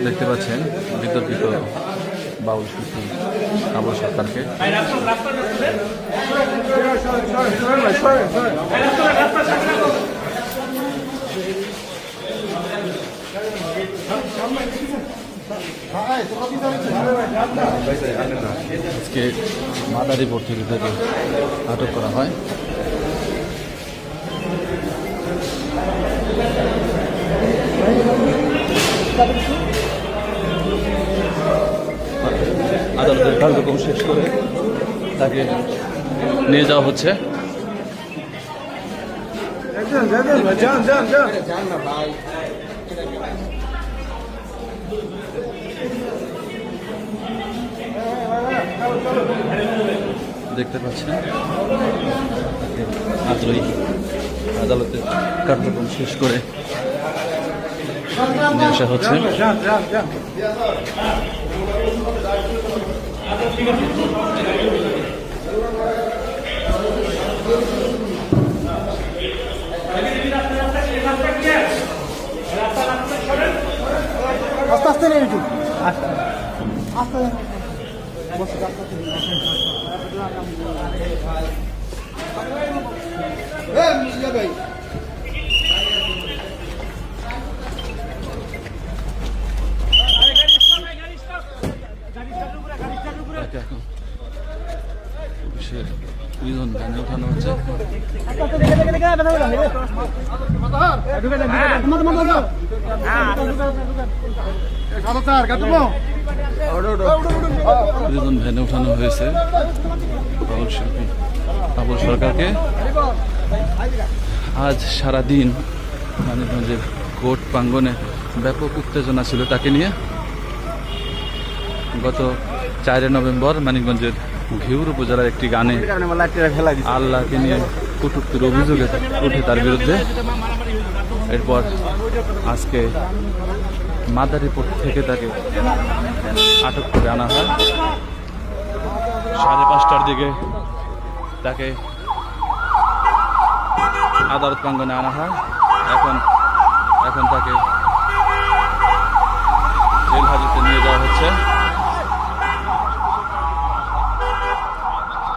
দেখতে পাচ্ছেন বিতর্কিত বাউল শিল্পী আবুল সরকারকে। আজকে মাদারীপুর থেকে আটক করা হয়। আদালতের কার্যক্রম শেষ করে তাকে নিয়ে যাওয়া হচ্ছে। দেখতে পাচ্ছেন আজই আদালতের কার্যক্রম শেষ করে নিয়ে আসা হচ্ছে। আস্তে আস্তে নেই একটু আস্তে আস্তে উঠানো হচ্ছে। ভ্যানে উঠানো হয়েছে বাউল শিল্পী আবুল সরকারকে। আজ সারাদিন মানিকগঞ্জের কোর্ট প্রাঙ্গনে ব্যাপক উত্তেজনা ছিল তাকে নিয়ে। গত 4 নভেম্বর মানিকগঞ্জের ঘিউর উপজেলার একটি গানে আল্লাহকে নিয়ে কটূক্তির অভিযোগ ওঠে তার বিরুদ্ধে। এরপর আজকে মাদারীপুর থেকে তাকে আটক করে আনা হয়। 5:30টার দিকে তাকে আদালত প্রাঙ্গনে আনা হয়। এখন তাকে জেল হাজতে নিয়ে যাওয়া হচ্ছে।